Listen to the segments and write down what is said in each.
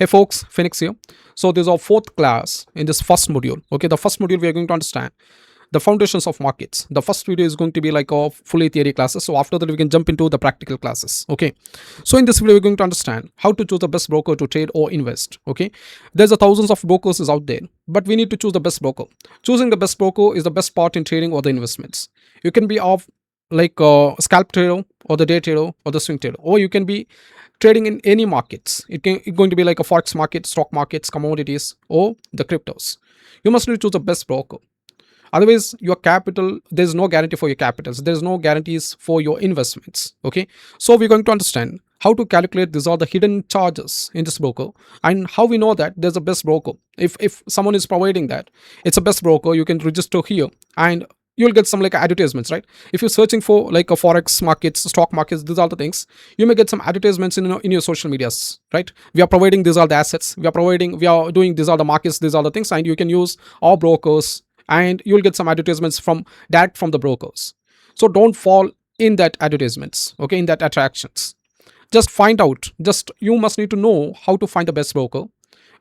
Hey folks, Phoenix here. So this is our fourth class in this first module. Okay, the first module we are going to understand the foundations of markets. The first video is going to be like a fully theory classes. So after that we can jump into the practical classes. Okay, so in this video we're going to understand how to choose the best broker to trade or invest. Okay, there's a thousands of brokers is out there, but we need to choose the best broker. Choosing the best broker is the best part in trading or the investments. You can be of like a scalp trader or the day trader or the swing trader, or you can be trading in any markets. It's going to be like a forex market, stock markets, commodities, or the cryptos. You must choose the best broker. Otherwise, your capital, there's no guarantee for your capitals. There's no guarantees for your investments. Okay. So we're going to understand how to calculate these are the hidden charges in this broker and how we know that there's a best broker. If someone is providing that, it's a best broker, you can register here and you'll get some like advertisements, right? If you're searching for like a forex markets, stock markets, these are the things, you may get some advertisements in your social medias, right? We are providing these are the assets, we are doing these are the markets, these are the things, and you can use our brokers and you'll get some advertisements from the brokers. So don't fall in that advertisements, okay, in that attractions. Just find out, you must need to know how to find the best broker,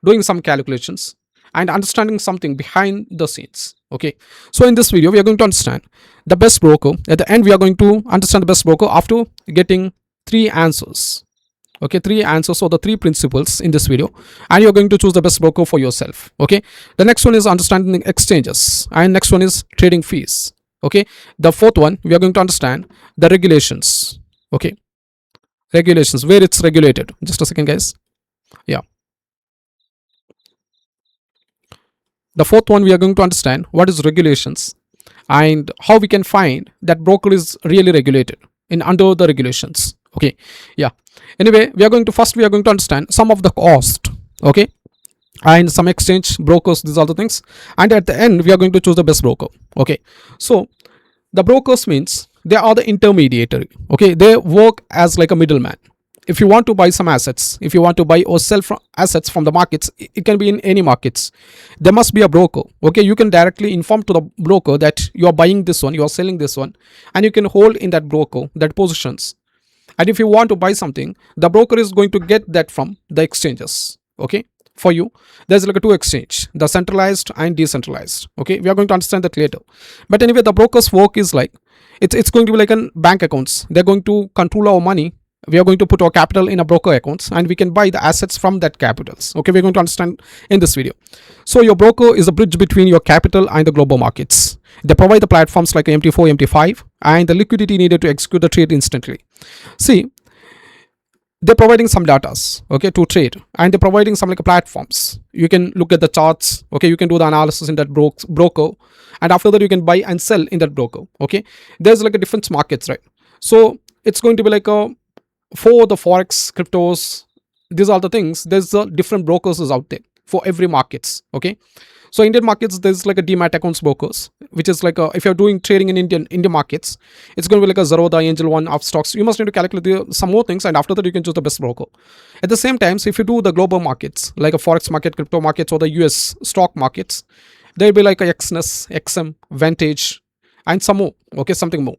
doing some calculations and understanding something behind the scenes. Okay, so in this video we are going to understand the best broker. At the end we are going to understand the best broker after getting three answers. Okay, three answers or the three principles in this video, and you're going to choose the best broker for yourself. Okay, the next one is understanding exchanges, and next one is trading fees. Okay, the fourth one we are going to understand the regulations. Okay, regulations, where it's regulated. Just a second guys. Yeah, the fourth one we are going to understand what is regulations and how we can find that broker is really regulated in under the regulations. Okay, yeah, anyway we are going to understand some of the cost. Okay, and some exchange brokers, these are the things, and at the end we are going to choose the best broker. Okay, so the brokers means they are the intermediary. Okay, they work as like a middleman. If you want to buy some assets, if you want to buy or sell from assets from the markets, it can be in any markets, there must be a broker. Okay, you can directly inform to the broker that you are buying this one, you are selling this one, and you can hold in that broker that positions. And if you want to buy something, the broker is going to get that from the exchanges. Okay, for you there's like a two exchange, the centralized and decentralized. Okay, we are going to understand that later. But anyway, the broker's work is like it's going to be like an bank accounts. They're going to control our money. We are going to put our capital in a broker accounts and we can buy the assets from that capitals. Okay, we're going to understand in this video. So your broker is a bridge between your capital and the global markets. They provide the platforms like MT4, MT5 and the liquidity needed to execute the trade instantly. See, they're providing some datas, okay, to trade, and they're providing some like platforms. You can look at the charts. Okay, you can do the analysis in that broker, and after that you can buy and sell in that broker. Okay, there's like a different markets, right? So it's going to be like a for the forex cryptos, these are the things, there's different brokers is out there for every markets. Okay, so Indian markets there's like a demat accounts brokers, which is like a, if you're doing trading in Indian markets, it's going to be like a Zerodha, Angel One, of stocks. You must need to calculate some more things, and after that you can choose the best broker. At the same time, so if you do the global markets like a forex market, crypto markets, or the US stock markets, there'll be like a XNS, XM, Vantage, and some more. Okay, something more.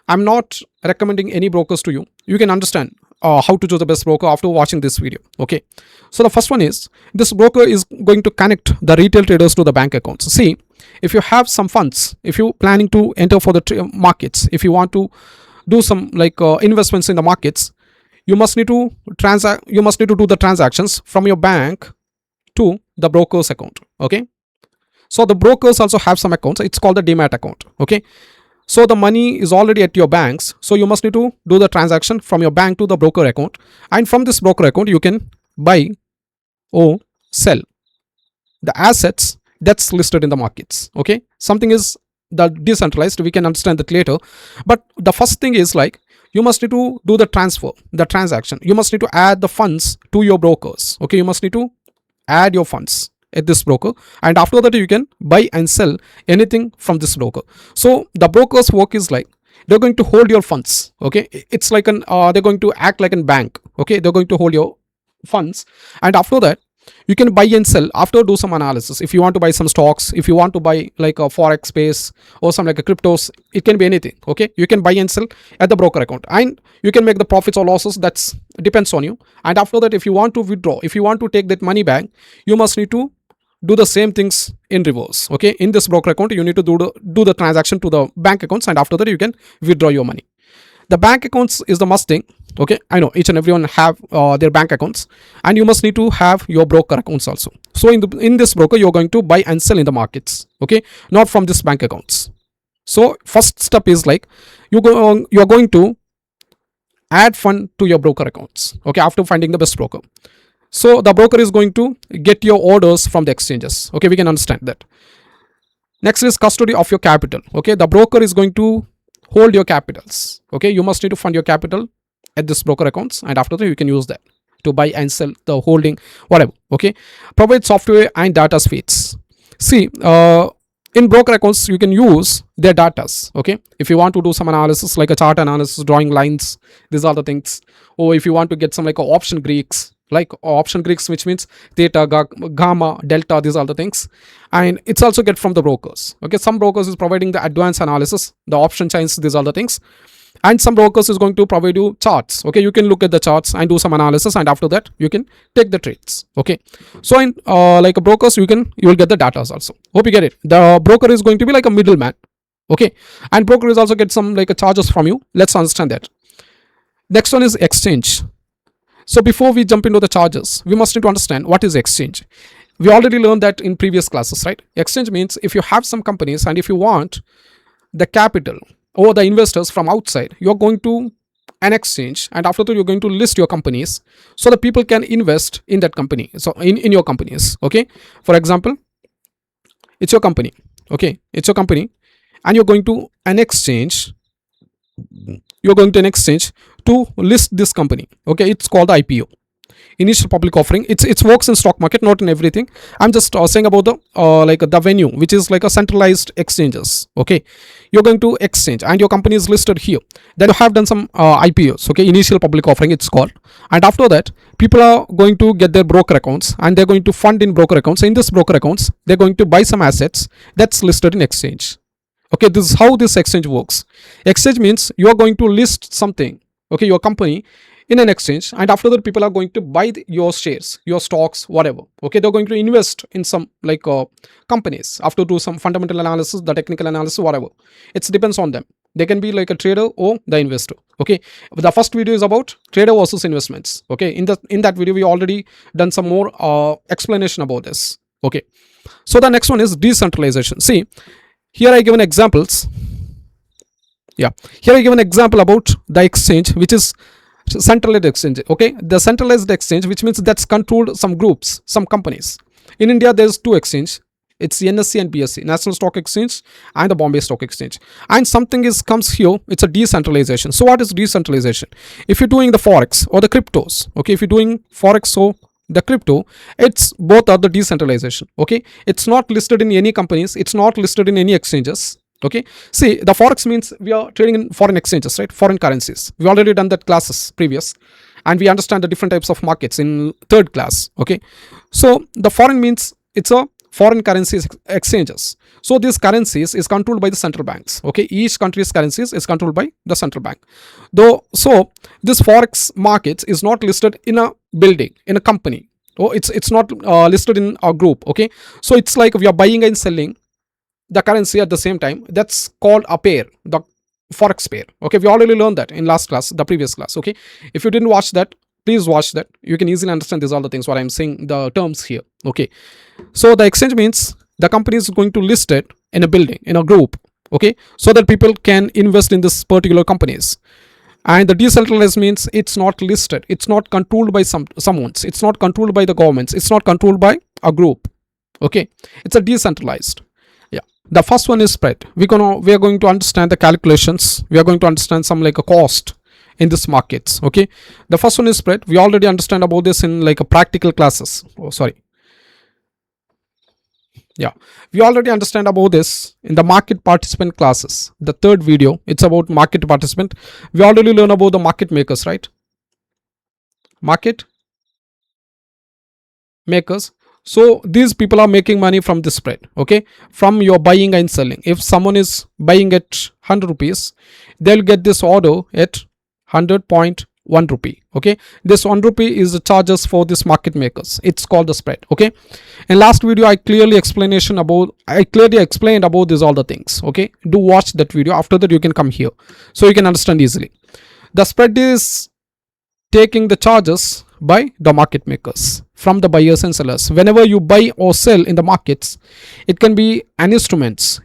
I'm not recommending any brokers to you. You can understand how to choose the best broker after watching this video. Okay, so the first one is this broker is going to connect the retail traders to the bank accounts. See, if you have some funds, if you planning to enter for the markets, if you want to do some like investments in the markets, you must need to do the transactions from your bank to the broker's account. Okay, so the brokers also have some accounts. It's called the demat account. Okay, so the money is already at your banks, so you must need to do the transaction from your bank to the broker account, and from this broker account you can buy or sell the assets that's listed in the markets. Okay, something is the decentralized, we can understand that later, but the first thing is like you must need to do the transaction. You must need to add the funds to your brokers. Okay, you must need to add your funds at this broker, and after that you can buy and sell anything from this broker. So the broker's work is like they're going to hold your funds. Okay, it's like an they're going to act like a bank. Okay, they're going to hold your funds, and after that you can buy and sell after do some analysis. If you want to buy some stocks, if you want to buy like a forex space or some like a cryptos, it can be anything. Okay, you can buy and sell at the broker account, and you can make the profits or losses. That's depends on you. And after that, if you want to withdraw, if you want to take that money back, you must need to do the same things in reverse. Okay, in this broker account, you need to do the transaction to the bank accounts, and after that you can withdraw your money. The bank accounts is the must thing. Okay, I know each and everyone have their bank accounts, and you must need to have your broker accounts also. So in this broker, you're going to buy and sell in the markets. Okay, not from this bank accounts. So first step is like you're going to add fund to your broker accounts. Okay, after finding the best broker. So the broker is going to get your orders from the exchanges. Okay, we can understand that. Next is custody of your capital. Okay, the broker is going to hold your capitals. Okay, you must need to fund your capital at this broker accounts, and after that you can use that to buy and sell the holding, whatever. Okay, provide software and data feeds. See, in broker accounts you can use their datas. Okay, if you want to do some analysis like a chart analysis, drawing lines, these are the things. Or if you want to get some like option Greeks, which means theta, gamma, delta, these are the things. And it's also get from the brokers. Okay, some brokers is providing the advanced analysis, the option chains, these are the things. And some brokers is going to provide you charts. Okay, you can look at the charts and do some analysis, and after that you can take the trades. Okay, so in like a brokers, you will get the data also. Hope you get it. The broker is going to be like a middleman. Okay, and broker is also get some like a charges from you. Let's understand that. Next one is exchange. So before we jump into the charges, we must need to understand what is exchange. We already learned that in previous classes, right? Exchange means if you have some companies and if you want the capital or the investors from outside, you're going to an exchange, and after that you're going to list your companies so that people can invest in that company. So in your companies. Okay, for example, it's your company. Okay, it's your company, and you're going to an exchange. To list this company. Okay, it's called the IPO, initial public offering. It works in stock market, not in everything. I'm just saying about the like the venue, which is like a centralized exchanges. Okay, you're going to exchange and your company is listed here. Then you have done some IPOs. Okay, initial public offering it's called. And after that, people are going to get their broker accounts, and they're going to fund in broker accounts. In this broker accounts, they're going to buy some assets that's listed in exchange. Okay, this is how this exchange works. Exchange means you are going to list something, okay, your company, in an exchange, and after that people are going to buy your shares, your stocks, whatever. Okay, they're going to invest in some like companies after do some fundamental analysis, the technical analysis, whatever. It depends on them. They can be like a trader or the investor. Okay, the first video is about trader versus investments. Okay, in that video we already done some more explanation about this. Okay, so the next one is decentralization. See, here I given examples. Yeah, here I give an example about the exchange, which is centralized exchange. Okay, the centralized exchange, which means that's controlled some groups, some companies. In India, there's two exchange. It's NSE and BSE, National Stock Exchange and the Bombay Stock Exchange. And something comes here. It's a decentralization. So what is decentralization? If you're doing the forex or the cryptos, okay, if you're doing forex or the crypto, it's both are the decentralization. Okay, it's not listed in any companies. It's not listed in any exchanges. Okay, see, the forex means we are trading in foreign exchanges, right? Foreign currencies. We already done that classes previous, and we understand the different types of markets in third class. Okay, so the foreign means it's a foreign currencies exchanges. So these currencies is controlled by the central banks. Okay, each country's currencies is controlled by the central bank. Though, so this forex markets is not listed in a building, in a company. Oh, it's not listed in a group. Okay, so it's like we are buying and selling the currency at the same time. That's called a pair, the forex pair. Okay, we already learned that in last class, the previous class. Okay, if you didn't watch that, please watch that. You can easily understand these all the things what I'm saying, the terms here. Okay, so the exchange means the company is going to list it in a building, in a group. Okay, so that people can invest in this particular companies. And the decentralized means it's not listed, it's not controlled by someone's, it's not controlled by the governments, it's not controlled by a group. Okay, it's a decentralized. The first one is spread. We are going to understand the calculations. We are going to understand some like a cost in this markets. Okay, the first one is spread. We already understand about this in like a practical classes. Oh, sorry. Yeah, we already understand about this in the market participant classes. The third video, it's about market participant. We already learn about the market makers, right? Market makers. So these people are making money from the spread, okay, from your buying and selling. If someone is buying at 100 rupees, they'll get this order at 100.1 rupee, okay. This 1 rupee is the charges for this market makers. It's called the spread, okay. In last video, I clearly explained about this all the things, okay. Do watch that video. After that, you can come here so you can understand easily. The spread is taking the charges by the market makers from the buyers and sellers. Whenever you buy or sell in the markets, it can be any instruments,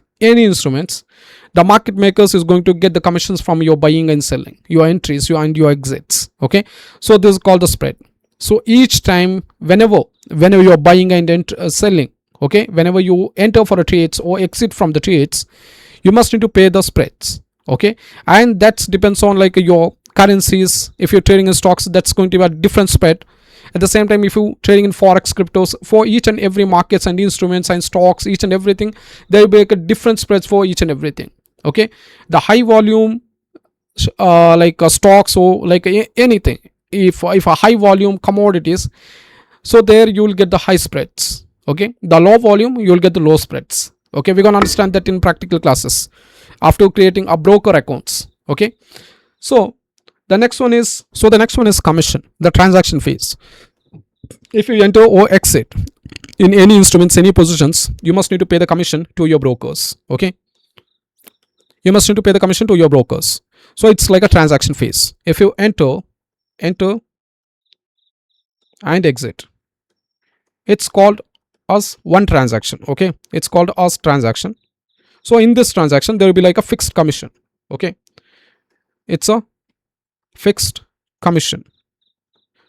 the market makers is going to get the commissions from your buying and selling, your entries, your exits, okay. So this is called the spread. So each time, whenever you're buying and selling, okay, whenever you enter for a trades or exit from the trades, you must need to pay the spreads, okay. And that depends on like your currencies. If you're trading in stocks, that's going to be a different spread. At the same time, if you trading in Forex cryptos, for each and every markets and instruments and stocks, each and everything, there will be like a different spreads for each and everything, okay. The high volume stocks or like anything, if a high volume commodities, so there you will get the high spreads, okay. The low volume, you will get the low spreads, okay. We're going to understand that in practical classes after creating a broker accounts, okay. So the next one is commission, the transaction fees. If you enter or exit in any instruments, any positions, you must need to pay the commission to your brokers, okay. You must need to pay the commission to your brokers. So it's like a transaction fees. If you enter and exit, it's called as one transaction, okay. It's called as transaction. So in this transaction, there will be like a fixed commission, okay. It's a fixed commission.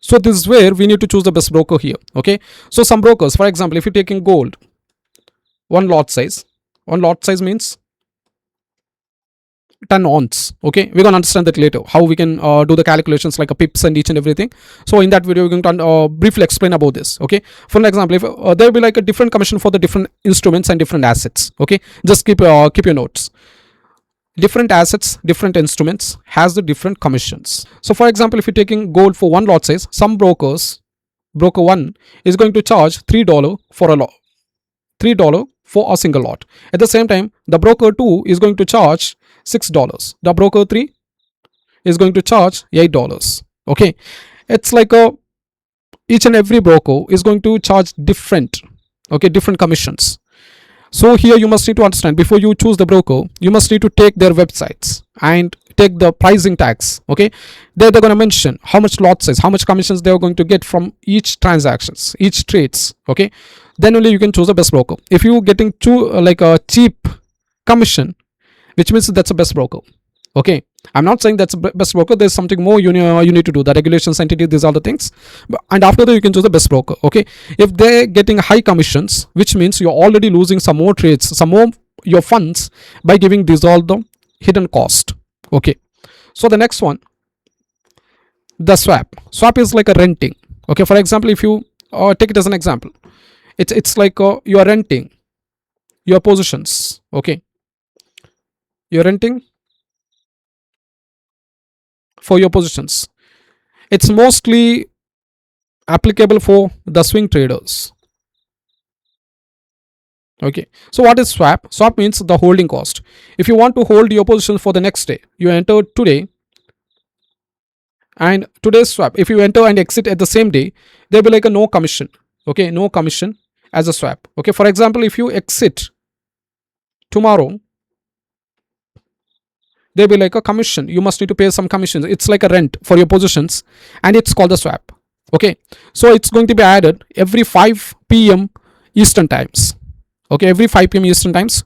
So this is where we need to choose the best broker here, okay. So some brokers, for example, if you're taking gold, one lot size means 10 ounce, okay. We're going to understand that later, how we can do the calculations like a pips and each and everything. So in that video, we're going to briefly explain about this, okay. For an example, if there will be like a different commission for the different instruments and different assets, okay. Just keep your notes. Different assets, different instruments has the different commissions. So for example, if you're taking gold for one lot size, some broker one is going to charge $3 for a lot, $3 for a single lot. At the same time, the broker 2 is going to charge $6. The broker 3 is going to charge $8, okay. It's like each and every broker is going to charge different commissions. So here you must need to understand, before you choose the broker, you must need to take their websites and take the pricing tags, okay. They're going to mention how much lot size, how much commissions they're going to get from each transactions, each trades, okay. Then only you can choose the best broker. If you getting a cheap commission, which means that's the best broker, okay. I'm not saying that's the best broker. There's something more you need to do, the regulations, entity, these are the things. And after that, you can choose the best broker, okay. If they're getting high commissions, which means you're already losing some more trades, some more your funds by giving these all the hidden cost, okay. So the next one, the swap is like a renting, okay. For example, if you take it as an example, it's like you are renting your positions, okay. You're renting for your positions. It's mostly applicable for the swing traders, okay. So what is swap? Swap means the holding cost. If you want to hold your position for the next day, you enter today, and today's swap, if you enter and exit at the same day, there'll be like a no commission, okay. No commission as a swap, okay. For example, if you exit tomorrow, there'll be like a commission. You must need to pay some commissions. It's like a rent for your positions, and it's called the swap, okay. So it's going to be added every 5 p.m. Eastern times, okay. Every 5 p.m. Eastern times,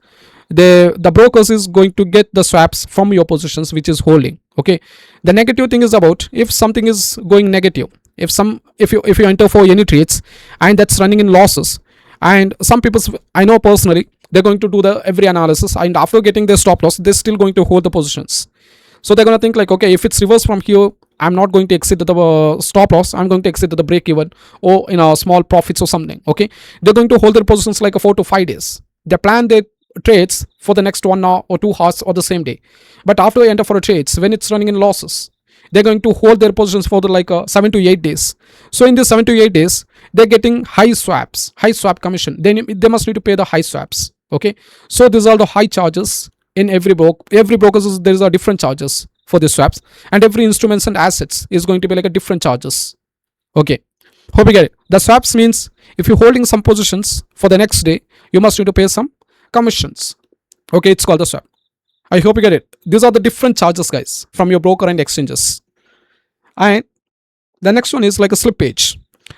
the brokers is going to get the swaps from your positions, which is holding, okay. The negative thing is about, if something is going negative, if you enter for any trades and that's running in losses, and some people, I know personally, they're going to do the every analysis, and after getting their stop loss, they're still going to hold the positions. So they're going to think like, okay, if it's reverse from here, I'm not going to exit the stop loss, I'm going to exit the break even or in a small profits or something, okay. They're going to hold their positions like a 4 to 5 days. They plan their trades for the next 1 hour or 2 hours or the same day. But after you enter for a trades, when it's running in losses, they're going to hold their positions for the 7 to 8 days. So in this 7 to 8 days, they're getting high swaps, high swap commission. Then they must need to pay the high swaps. Okay, so these are the high charges in every broker. Every broker there is a different charges for the swaps, and every instruments and assets is going to be like a different charges. Okay, hope you get it. The swaps means if you're holding some positions for the next day, you must need to pay some commissions. Okay, it's called the swap. I hope you get it. These are the different charges, guys, from your broker and exchanges. And the next one is like a slippage.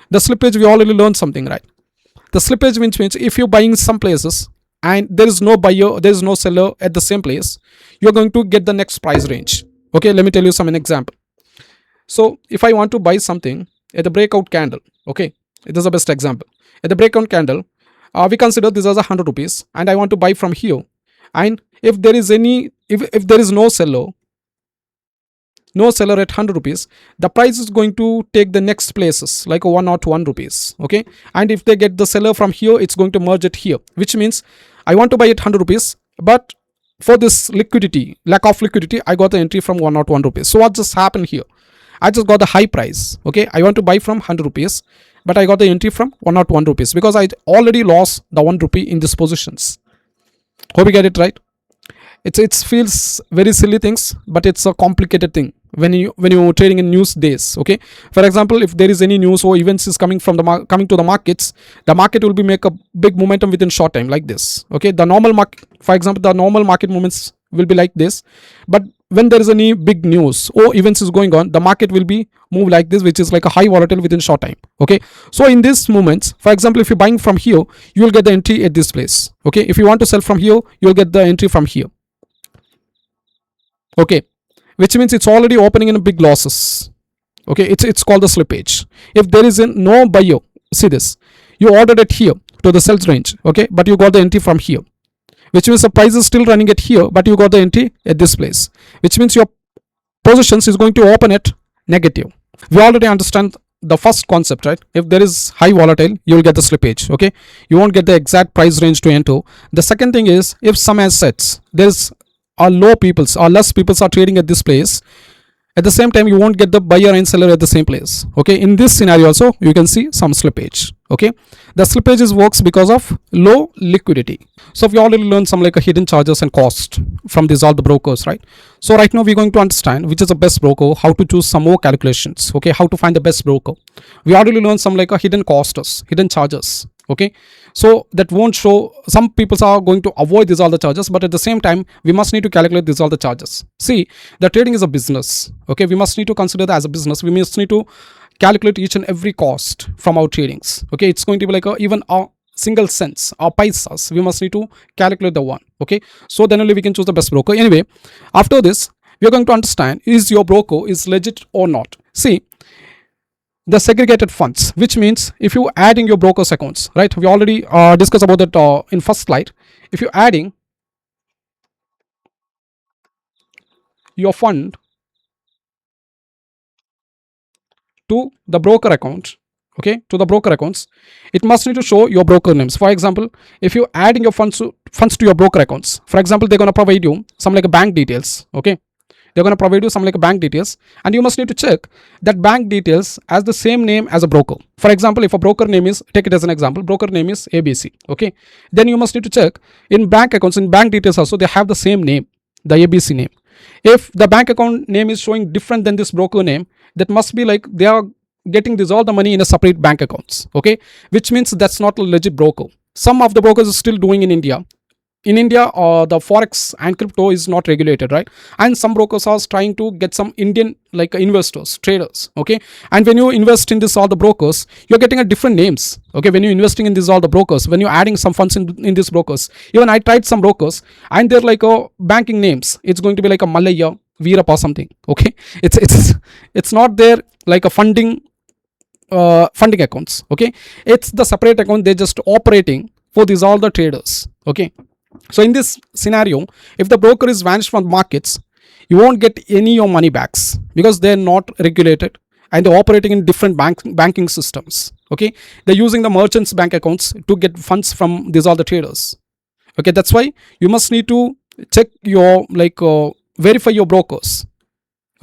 The slippage, we already learned something, right? The slippage means if you're buying some places and there is no buyer, there is no seller at the same place, you're going to get the next price range. Okay, let me tell you some an example. So if I want to buy something at the breakout candle, okay, it is the best example. At the breakout candle, we consider this as 100 rupees, and I want to buy from here. And if there is if there is no seller at 100 rupees, the price is going to take the next places like 101 rupees. Okay, and if they get the seller from here, it's going to merge it here, which means I want to buy it 100 rupees, but for this lack of liquidity, I got the entry from 101 rupees. So what just happened here? I just got the high price. Okay, I want to buy from 100 rupees, but I got the entry from 101 rupees because I already lost the 1 rupee in these positions. Hope you get it right. It feels very silly things, but it's a complicated thing when you're trading in news days. Okay, for example, if there is any news or events is coming from coming to the markets, the market will be make a big momentum within short time like this. Okay, the normal market, for example, the normal market movements will be like this, but when there is any big news or events is going on, the market will be move like this, which is like a high volatile within short time. Okay, so in these moments, for example, if you're buying from here, you will get the entry at this place. Okay, if you want to sell from here, you'll get the entry from here. Okay, which means it's already opening in big losses. Okay, it's called the slippage. If there is no buyer, see this, you ordered it here to the sales range. Okay, but you got the entry from here, which means the price is still running at here, but you got the entry at this place, which means your positions is going to open at negative. We already understand the first concept, right? If there is high volatile, you will get the slippage. Okay, you won't get the exact price range to enter. The second thing is, if some assets there's are low peoples or less peoples are trading at this place, at the same time you won't get the buyer and seller at the same place. Okay, in this scenario also you can see some slippage. Okay, the slippage works because of low liquidity. So we already learned some like a hidden charges and cost from these all the brokers, right? So right now we're going to understand which is the best broker, how to choose some more calculations. Okay, how to find the best broker. We already learned some like a hidden costs, hidden charges. Okay, so that won't show. Some people are going to avoid these all the charges, but at the same time we must need to calculate these all the charges. See, the trading is a business. Okay, we must need to consider that as a business. We must need to calculate each and every cost from our tradings. Okay, it's going to be like even a single cents or paisas, we must need to calculate the one. Okay, so then only we can choose the best broker. Anyway, after this we are going to understand is your broker is legit or not. See, the segregated funds, which means if you adding your brokers accounts, right? We already discussed about that in first slide. If you're adding your fund to the broker account, okay, to the broker accounts, it must need to show your broker names. For example, if you're adding your funds to your broker accounts, for example, they're going to provide you some like bank details. Okay, they're going to provide you some like bank details, and you must need to check that bank details as the same name as a broker. For example, if a broker name is, take it as an example, broker name is ABC. Okay, then you must need to check in bank accounts, in bank details also they have the same name, the ABC name. If the bank account name is showing different than this broker name, that must be like they are getting this all the money in a separate bank accounts. Okay, which means that's not a legit broker. Some of the brokers are still doing in India. In India, the Forex and crypto is not regulated, right? And some brokers are trying to get some Indian like investors, traders. Okay, and when you invest in this all the brokers, you're getting a different names. Okay, when you're investing in this all the brokers, when you're adding some funds in these brokers, even I tried some brokers and they're like banking names. It's going to be like a Malaya, Veerappa something. Okay, it's not there like a funding accounts. Okay, it's the separate account. They're just operating for these all the traders. Okay, so in this scenario, if the broker is vanished from markets, you won't get any of your money backs because they're not regulated and they're operating in different banking systems. Okay, they're using the merchants bank accounts to get funds from these all the traders. Okay, that's why you must need to check your verify your brokers.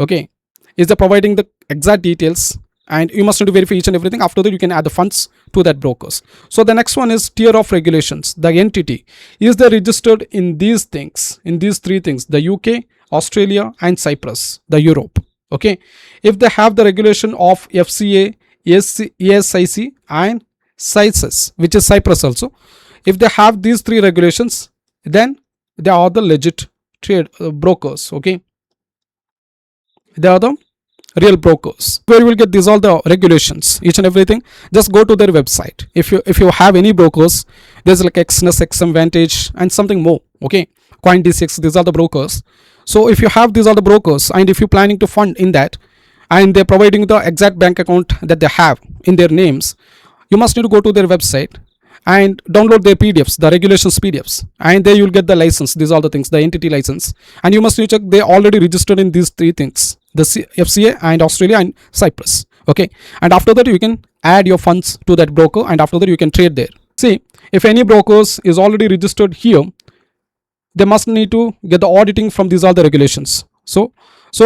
Okay, is they're providing the exact details, and you must need to verify each and everything. After that, you can add the funds to that brokers. So the next one is tier of regulations. The entity, is they registered in these things, in these three things: the UK, Australia, and Cyprus, the Europe. Okay, if they have the regulation of FCA, ESIC, and CISIS, which is Cyprus also, if they have these three regulations, then they are the legit trade brokers. Okay, they are the real brokers. Where you will get these all the regulations, each and everything. Just go to their website. If you have any brokers, there's like Exness, XM Vantage, and something more. Okay, CoinDCX, these are the brokers. So if you have these are the brokers, and if you're planning to fund in that, and they're providing the exact bank account that they have in their names, you must need to go to their website and download their PDFs, the regulations PDFs, and there you'll get the license. These are the things, the entity license, and you must need to check they already registered in these three things: the FCA and Australia and Cyprus. Okay, and after that you can add your funds to that broker, and after that you can trade there. See, if any brokers is already registered here, they must need to get the auditing from these all the regulations. So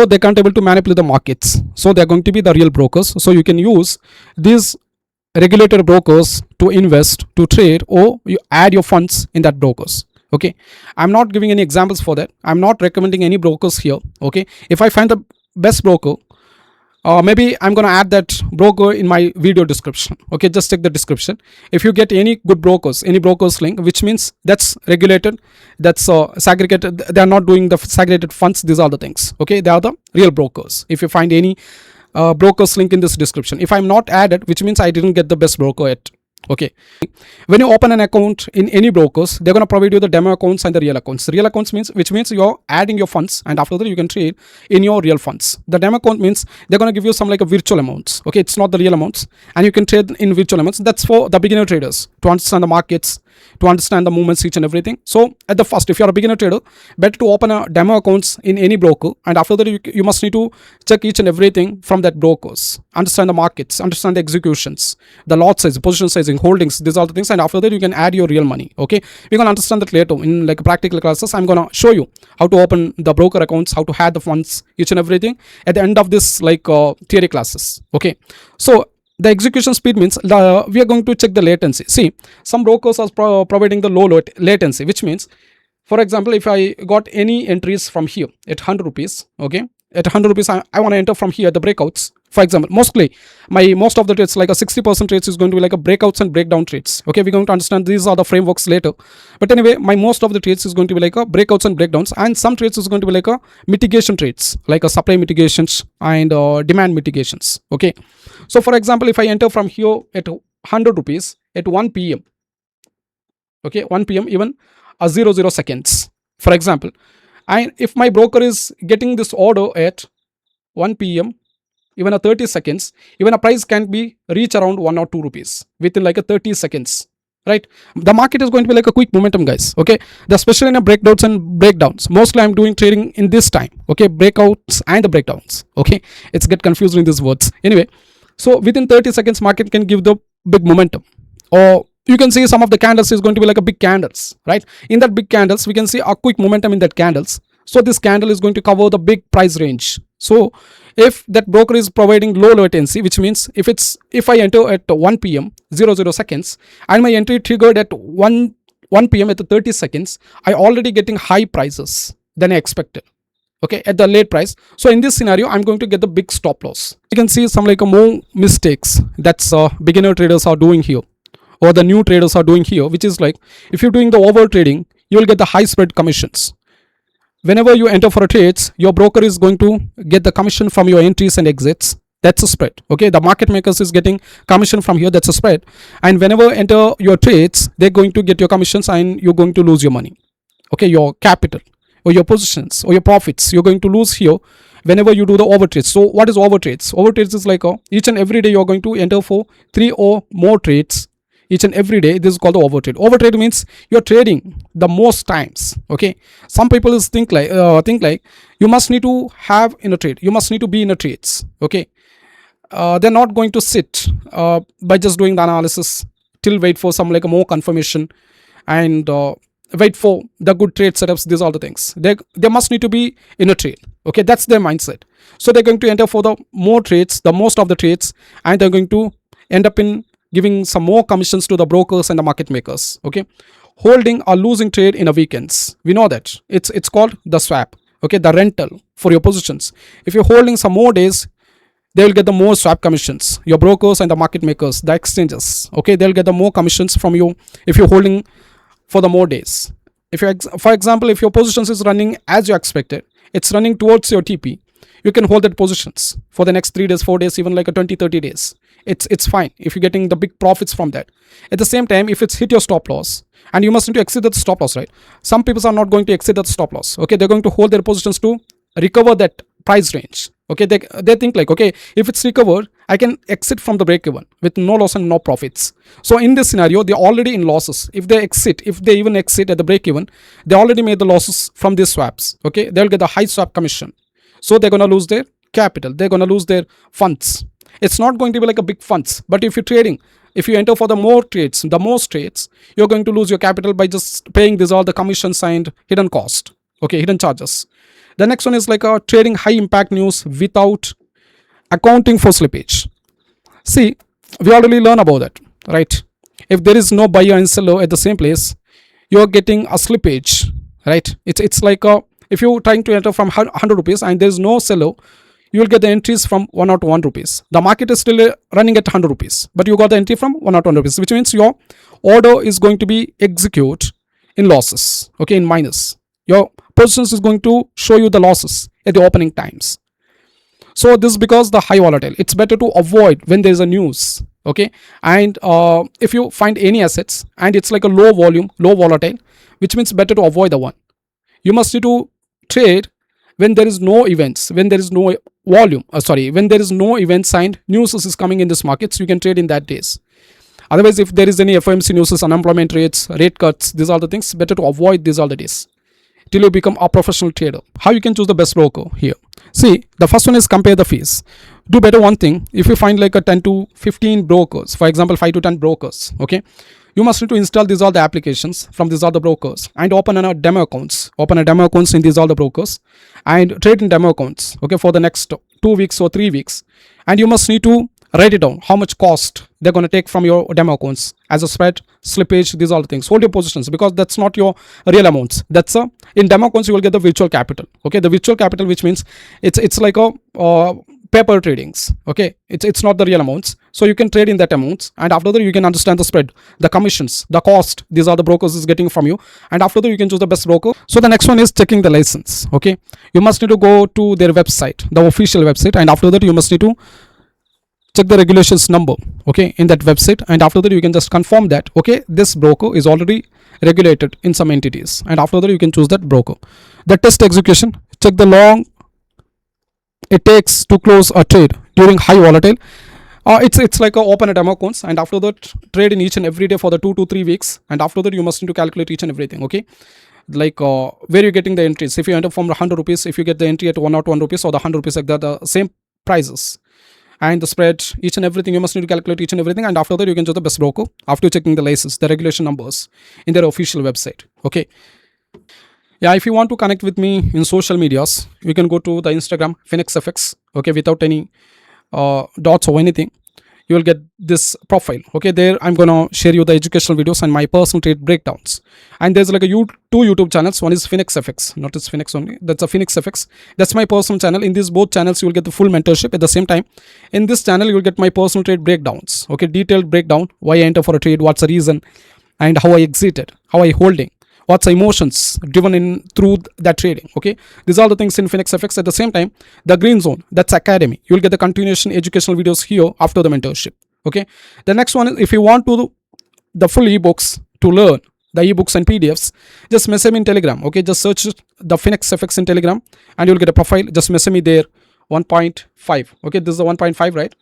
they can't able to manipulate the markets. So they're going to be the real brokers. So you can use these regulated brokers to invest, to trade, or you add your funds in that brokers. Okay, I'm not giving any examples for that. I'm not recommending any brokers here. Okay, if I find the best broker, maybe I'm gonna add that broker in my video description. Okay, just check the description. If you get any good brokers, any brokers link, which means that's regulated, that's segregated, they are not doing the segregated funds, these are the things. Okay, they are the real brokers. If you find any brokers link in this description, if I'm not added, which means I didn't get the best broker yet. Okay, when you open an account in any brokers, they're going to provide you the demo accounts and the real accounts. Real accounts means, which means you're adding your funds, and after that you can trade in your real funds. The demo account means they're going to give you some like a virtual amounts. Okay, it's not the real amounts, and you can trade in virtual amounts. That's for the beginner traders to understand the markets, to understand the movements, each and everything. So at the first, if you're a beginner trader, better to open a demo accounts in any broker, and after that you must need to check each and everything from that brokers, understand the markets, understand the executions, the lot size, position sizing, holdings, these are the things, and after that you can add your real money. Okay, we're gonna understand that later in like practical classes. I'm gonna show you how to open the broker accounts, how to add the funds, each and everything at the end of this like theory classes. Okay, so the execution speed means we are going to check the latency. See, some brokers are providing the low latency, which means, for example, if I got any entries from here at 100 rupees, okay, at 100 rupees, I want to enter from here the breakouts. For example, most of the trades, like a 60% trades is going to be like a breakouts and breakdown trades. Okay, we're going to understand these are the frameworks later. But anyway, most of the trades is going to be like a breakouts and breakdowns, and some trades is going to be like a mitigation trades, like a supply mitigations and demand mitigations. Okay, so for example, if I enter from here at 100 rupees at 1 p.m. Okay, 1 p.m. even 00 seconds, for example, and if my broker is getting this order at 1 p.m. even a 30 seconds, even a price can be reach around 1 or 2 rupees within like a 30 seconds, right? The market is going to be like a quick momentum, guys. Okay, especially in a breakouts and breakdowns. Mostly I'm doing trading in this time. Okay, breakouts and the breakdowns. Okay, it's get confused in these words. Anyway, so within 30 seconds, market can give the big momentum, or you can see some of the candles is going to be like a big candles, right? In that big candles, we can see a quick momentum in that candles. So this candle is going to cover the big price range. So if that broker is providing low latency, which means if I enter at 1 p.m. 00 seconds and my entry triggered at 1 p.m. at the 30 seconds, I already getting high prices than I expected. Okay, at the late price. So in this scenario, I'm going to get the big stop loss. You can see some like more mistakes that's beginner traders are doing here, or the new traders are doing here, which is like, if you're doing the over trading, you will get the high spread commissions. Whenever you enter for a trades, your broker is going to get the commission from your entries and exits. That's a spread. Okay, the market makers is getting commission from here. That's a spread. And whenever enter your trades, they're going to get your commissions, and you're going to lose your money. Okay, your capital or your positions or your profits, you're going to lose here whenever you do the over trades. So what is over trades? Over trades is like each and every day you're going to enter for 3 or more trades each and every day. This is called the overtrade. Overtrade means you're trading the most times. Okay, some people is think like you must need to have in a trade, you must need to be in a trades. Okay, they're not going to sit by just doing the analysis till wait for some like a more confirmation, and wait for the good trade setups. These are the things they must need to be in a trade. Okay, that's their mindset. So they're going to enter for the more trades, the most of the trades, and they're going to end up in giving some more commissions to the brokers and the market makers. Okay, holding or losing trade in a weekends, we know that it's called the swap. Okay, the rental for your positions. If you're holding some more days, they will get the more swap commissions. Your brokers and the market makers, the exchanges, okay, they'll get the more commissions from you if you're holding for the more days. If you, for example, if your positions is running as you expected, it's running towards your TP, you can hold that positions for the next 3 days, 4 days, even like a 20-30 days. It's fine if you're getting the big profits from that. At the same time, if it's hit your stop loss, and you must need to exit that stop loss, right? Some people are not going to exit that stop loss. Okay, they're going to hold their positions to recover that price range. Okay, they think like, okay, if it's recovered, I can exit from the break even with no loss and no profits. So in this scenario, they're already in losses. If they even exit at the break even, they already made the losses from these swaps. Okay, they'll get the high swap commission. So they're going to lose their capital, they're going to lose their funds. It's not going to be like a big funds, but if you're trading, if you enter for the more trades, the most trades, you're going to lose your capital by just paying this all the commissions and hidden cost. Okay, hidden charges. The next one is like a trading high impact news without accounting for slippage. See, we already learned about that, right? If there is no buyer and seller at the same place, you're getting a slippage, right? It's like if you're trying to enter from 100 rupees and there's no seller, you will get the entries from 101 rupees. The market is still running at 100 rupees, but you got the entry from 101 rupees, which means your order is going to be executed in losses, okay, in minus. Your positions is going to show you the losses at the opening times. So this is because the high volatile. It's better to avoid when there is a news, okay. And if you find any assets and it's like a low volume, low volatile, which means better to avoid the one. You must need to trade when there is no events, when there is no volume, when there is no events and news is coming in this market, so you can trade in that days. Otherwise, if there is any FOMC news, unemployment rates, rate cuts, these are the things, better to avoid these all the days till you become a professional trader. How you can choose the best broker here? See, the first one is compare the fees. Do better one thing. If you find like a 10 to 15 brokers, for example 5 to 10 brokers, okay, you must need to install these all the applications from these all the brokers and open a demo accounts. Open a demo accounts in these all the brokers and trade in demo accounts, okay, for the next 2 weeks or 3 weeks. And you must need to write it down how much cost they're going to take from your demo accounts as a spread, slippage, these all the things. Hold your positions because that's not your real amounts. That's in demo accounts you will get the virtual capital. Okay, the virtual capital, which means it's like a paper tradings. Okay, it's not the real amounts. So you can trade in that amounts, and after that you can understand the spread, the commissions, the cost. These are the brokers is getting from you, and after that you can choose the best broker. So the next one is checking the license. Okay, you must need to go to their website, the official website, and after that you must need to check the regulations number, okay, in that website, and after that you can just confirm that, okay, this broker is already regulated in some entities, and after that you can choose that broker. The test execution, check the long it takes to close a trade during high volatile. It's like a open a demo accounts, and after that trade in each and every day for the 2 to 3 weeks, and after that you must need to calculate each and everything, okay, like where you're getting the entries. If you enter from 100 rupees, if you get the entry at 101 rupees or the 100 rupees, like that, the same prices and the spread, each and everything, you must need to calculate each and everything, and after that you can choose the best broker after checking the license, the regulation numbers in their official website. Okay, yeah, if you want to connect with me in social medias, you can go to the Instagram PhoenixFX, okay, without any dots or anything. You will get this profile, okay. There I'm gonna share you the educational videos and my personal trade breakdowns. And there's like a two YouTube channels. One is PhoenixFX, not it's Phoenix only, that's a PhoenixFX. That's my personal channel. In these both channels you will get the full mentorship. At the same time, in this channel you will get my personal trade breakdowns, okay, detailed breakdown, why I enter for a trade, what's the reason, and how I exited, how I holding, what's the emotions driven in through that trading. Okay, these are the things in PhoenixFX. At the same time, the GreenZone, that's academy, you will get the continuation educational videos here after the mentorship. Okay, the next one is, if you want to do the full ebooks to learn the ebooks and PDFs, just message me in Telegram. Okay, just search the PhoenixFX in Telegram and you'll get a profile. Just message me there. 1.5, okay, this is the 1.5, right?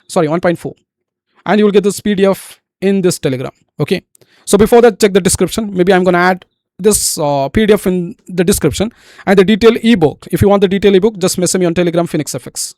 Sorry, 1.4, and you will get this PDF in this Telegram. Okay, so before that, check the description. Maybe I'm gonna add this PDF in the description and the detailed ebook. If you want the detailed ebook, just message me on Telegram PhoenixFX.